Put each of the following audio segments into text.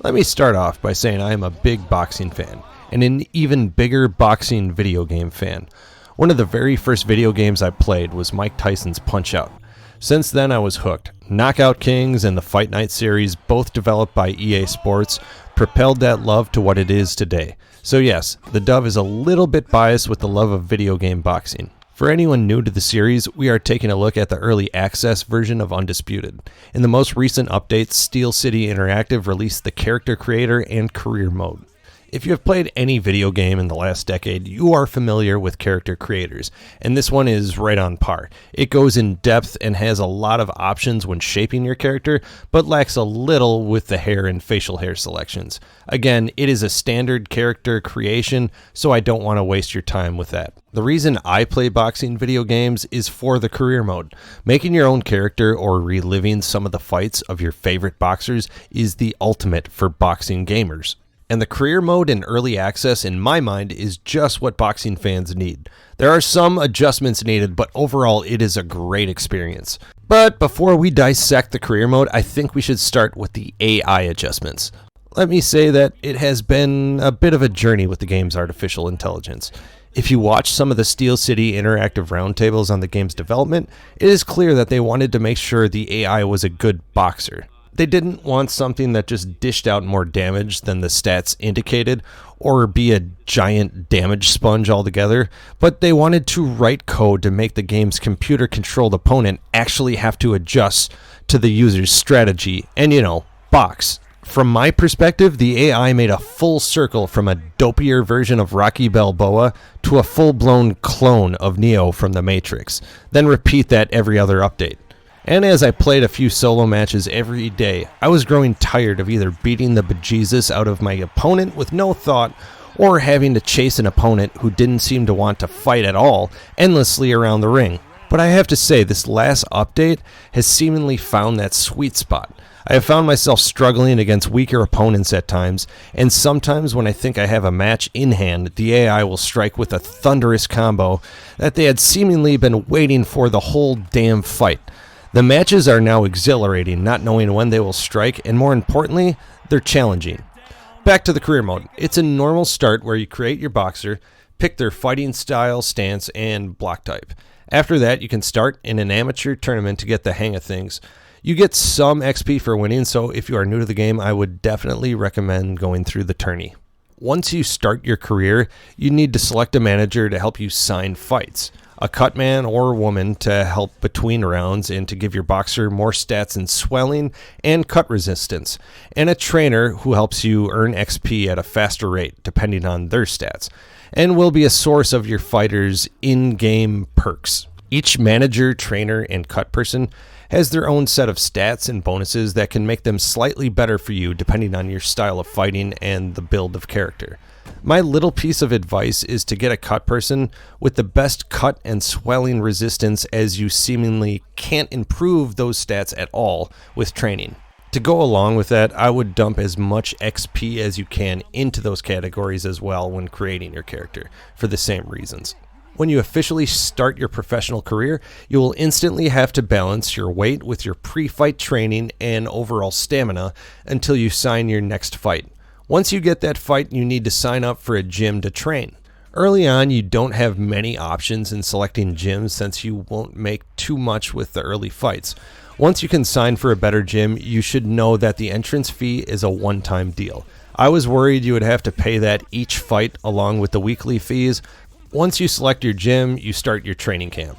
Let me start off by saying I am a big boxing fan, and an even bigger boxing video game fan. One of the very first video games I played was Mike Tyson's Punch-Out! Since then I was hooked. Knockout Kings and the Fight Night series, both developed by EA Sports, propelled that love to what it is today. So yes, the Dove is a little bit biased with the love of video game boxing. For anyone new to the series, we are taking a look at the early access version of Undisputed. In the most recent updates, Steel City Interactive released the Character Creator and Career mode. If you have played any video game in the last decade, you are familiar with character creators, and this one is right on par. It goes in depth and has a lot of options when shaping your character, but lacks a little with the hair and facial hair selections. Again, it is a standard character creation, so I don't want to waste your time with that. The reason I play boxing video games is for the career mode. Making your own character or reliving some of the fights of your favorite boxers is the ultimate for boxing gamers. And the career mode in early access, in my mind, is just what boxing fans need. There are some adjustments needed, but overall it is a great experience. But before we dissect the career mode, I think we should start with the AI adjustments. Let me say that it has been a bit of a journey with the game's artificial intelligence. If you watch some of the Steel City interactive roundtables on the game's development, it is clear that they wanted to make sure the AI was a good boxer. They didn't want something that just dished out more damage than the stats indicated, or be a giant damage sponge altogether, but they wanted to write code to make the game's computer-controlled opponent actually have to adjust to the user's strategy and, box. From my perspective, the AI made a full circle from a dopier version of Rocky Balboa to a full-blown clone of Neo from The Matrix, then repeat that every other update. And as I played a few solo matches every day, I was growing tired of either beating the bejesus out of my opponent with no thought, or having to chase an opponent who didn't seem to want to fight at all endlessly around the ring. But I have to say, this last update has seemingly found that sweet spot. I have found myself struggling against weaker opponents at times, and sometimes when I think I have a match in hand, the AI will strike with a thunderous combo that they had seemingly been waiting for the whole damn fight. The matches are now exhilarating, not knowing when they will strike, and more importantly, they're challenging. Back to the career mode. It's a normal start where you create your boxer, pick their fighting style, stance, and block type. After that, you can start in an amateur tournament to get the hang of things. You get some XP for winning, so if you are new to the game, I would definitely recommend going through the tourney. Once you start your career, you need to select a manager to help you sign fights. A cut man or woman to help between rounds and to give your boxer more stats in swelling and cut resistance, and a trainer who helps you earn XP at a faster rate depending on their stats, and will be a source of your fighter's in-game perks. Each manager, trainer, and cut person has their own set of stats and bonuses that can make them slightly better for you depending on your style of fighting and the build of character. My little piece of advice is to get a cut person with the best cut and swelling resistance, as you seemingly can't improve those stats at all with training. To go along with that, I would dump as much XP as you can into those categories as well when creating your character, for the same reasons. When you officially start your professional career, you will instantly have to balance your weight with your pre-fight training and overall stamina until you sign your next fight. Once you get that fight, you need to sign up for a gym to train. Early on, you don't have many options in selecting gyms since you won't make too much with the early fights. Once you can sign for a better gym, you should know that the entrance fee is a one-time deal. I was worried you would have to pay that each fight along with the weekly fees. Once you select your gym, you start your training camp.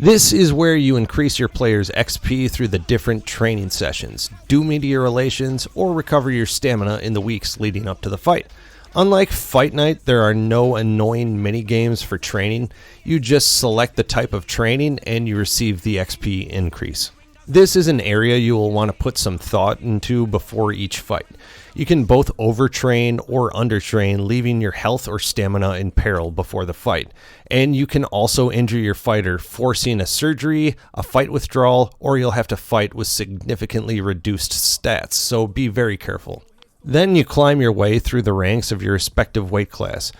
This is where you increase your player's XP through the different training sessions, do media relations, or recover your stamina in the weeks leading up to the fight. Unlike Fight Night, there are no annoying mini-games for training. You just select the type of training and you receive the XP increase. This is an area you will want to put some thought into before each fight. You can both overtrain or undertrain, leaving your health or stamina in peril before the fight. And you can also injure your fighter, forcing a surgery, a fight withdrawal, or you'll have to fight with significantly reduced stats, so be very careful. Then you climb your way through the ranks of your respective weight class.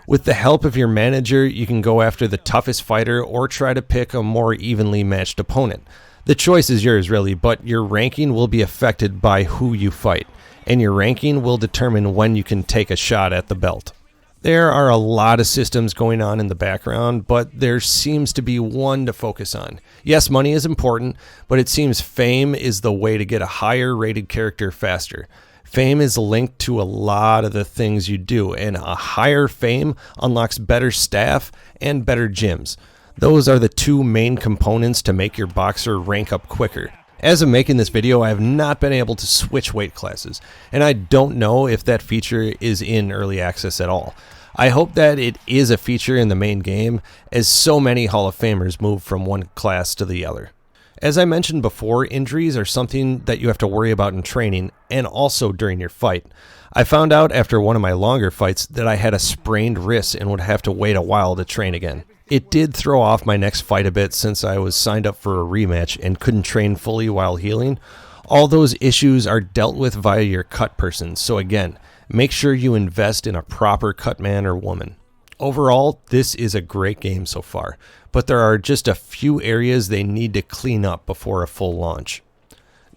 With the help of your manager, you can go after the toughest fighter or try to pick a more evenly matched opponent. The choice is yours really, but your ranking will be affected by who you fight. and your ranking will determine when you can take a shot at the belt. There are a lot of systems going on in the background, but there seems to be one to focus on. Yes, money is important, but it seems fame is the way to get a higher rated character faster. Fame is linked to a lot of the things you do, and a higher fame unlocks better staff and better gyms. Those are the two main components to make your boxer rank up quicker. As of making this video, I have not been able to switch weight classes, and I don't know if that feature is in early access at all. I hope that it is a feature in the main game, as so many Hall of Famers move from one class to the other. As I mentioned before, injuries are something that you have to worry about in training, and also during your fight. I found out after one of my longer fights that I had a sprained wrist and would have to wait a while to train again. It did throw off my next fight a bit since I was signed up for a rematch and couldn't train fully while healing. All those issues are dealt with via your cut person, so again, make sure you invest in a proper cut man or woman. Overall, this is a great game so far, but there are just a few areas they need to clean up before a full launch.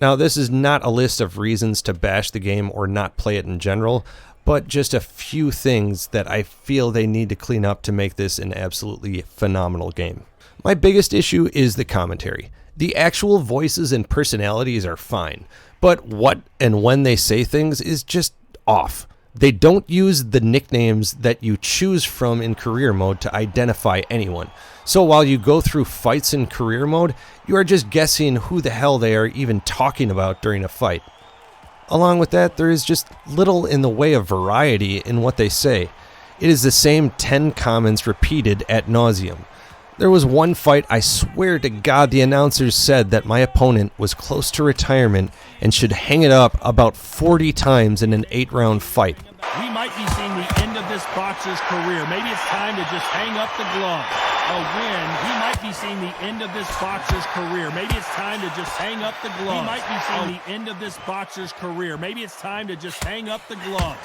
Now, this is not a list of reasons to bash the game or not play it in general, but just a few things that I feel they need to clean up to make this an absolutely phenomenal game. My biggest issue is the commentary. The actual voices and personalities are fine, but what and when they say things is just off. They don't use the nicknames that you choose from in career mode to identify anyone. So while you go through fights in career mode, you are just guessing who the hell they are even talking about during a fight. Along with that, there is just little in the way of variety in what they say. It is the same 10 comments repeated ad nauseum. There was one fight I swear to God the announcers said that my opponent was close to retirement and should hang it up about 40 times in an 8-round fight. We might be seeing the end of this boxer's career. Maybe it's time to just hang up the glove. A win. We might be seeing the end of this boxer's career. Maybe it's time to just hang up the glove. We might be seeing the end of this boxer's career. Maybe it's time to just hang up the gloves.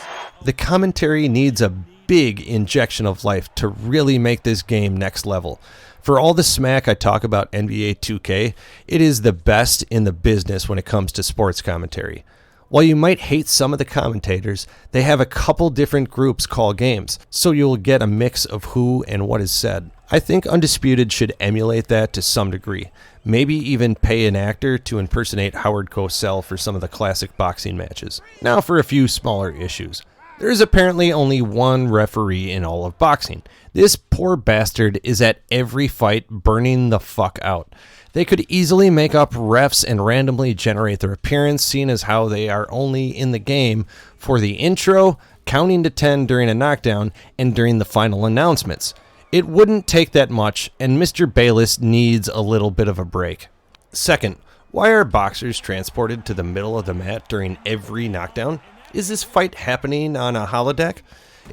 The commentary needs a big injection of life to really make this game next level. For all the smack I talk about NBA 2K, it is the best in the business when it comes to sports commentary. While you might hate some of the commentators, they have a couple different groups call games, so you'll get a mix of who and what is said. I think Undisputed should emulate that to some degree. Maybe even pay an actor to impersonate Howard Cosell for some of the classic boxing matches. Now for a few smaller issues. There is apparently only one referee in all of boxing. This poor bastard is at every fight burning the fuck out. They could easily make up refs and randomly generate their appearance, seeing as how they are only in the game for the intro, counting to 10 during a knockdown, and during the final announcements. It wouldn't take that much, and Mr. Bayless needs a little bit of a break. Second, why are boxers transported to the middle of the mat during every knockdown? Is this fight happening on a holodeck?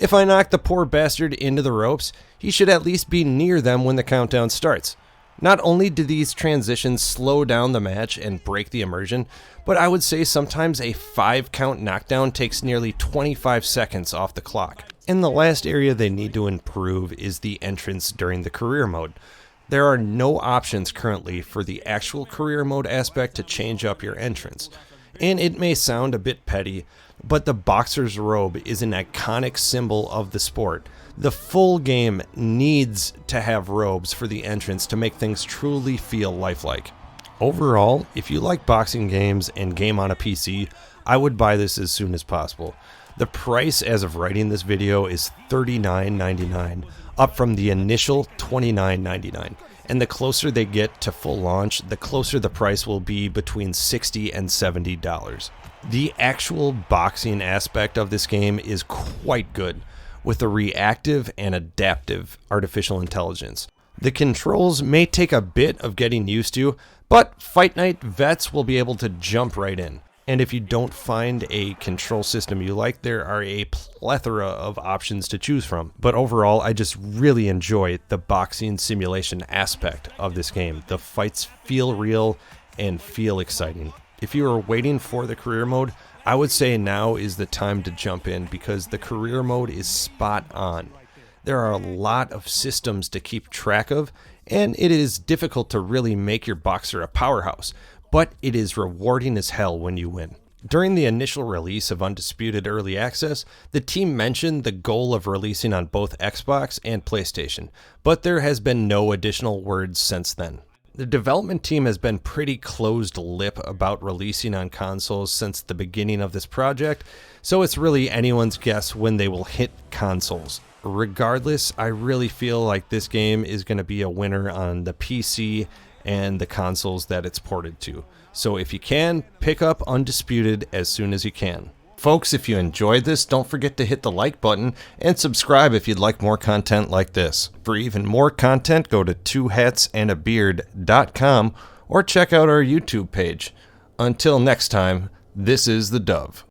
If I knock the poor bastard into the ropes, he should at least be near them when the countdown starts. Not only do these transitions slow down the match and break the immersion, but I would say sometimes a 5-count knockdown takes nearly 25 seconds off the clock. And the last area they need to improve is the entrance during the career mode. There are no options currently for the actual career mode aspect to change up your entrance. And it may sound a bit petty, but the boxer's robe is an iconic symbol of the sport. The full game needs to have robes for the entrance to make things truly feel lifelike. Overall, if you like boxing games and game on a PC, I would buy this as soon as possible. The price as of writing this video is $39.99, up from the initial $29.99. And the closer they get to full launch, the closer the price will be between $60 and $70. The actual boxing aspect of this game is quite good, with a reactive and adaptive artificial intelligence. The controls may take a bit of getting used to, but Fight Night vets will be able to jump right in. And if you don't find a control system you like, there are a plethora of options to choose from. But overall, I just really enjoy the boxing simulation aspect of this game. The fights feel real and feel exciting. If you are waiting for the career mode, I would say now is the time to jump in because the career mode is spot on. There are a lot of systems to keep track of, and it is difficult to really make your boxer a powerhouse. But it is rewarding as hell when you win. During the initial release of Undisputed Early Access, the team mentioned the goal of releasing on both Xbox and PlayStation, but there has been no additional words since then. The development team has been pretty closed-lip about releasing on consoles since the beginning of this project, so it's really anyone's guess when they will hit consoles. Regardless, I really feel like this game is going to be a winner on the PC and the consoles that it's ported to. So if you can, pick up Undisputed as soon as you can. Folks, if you enjoyed this, don't forget to hit the like button and subscribe if you'd like more content like this. For even more content, go to twohatsandabeard.com or check out our YouTube page. Until next time, this is the Dove.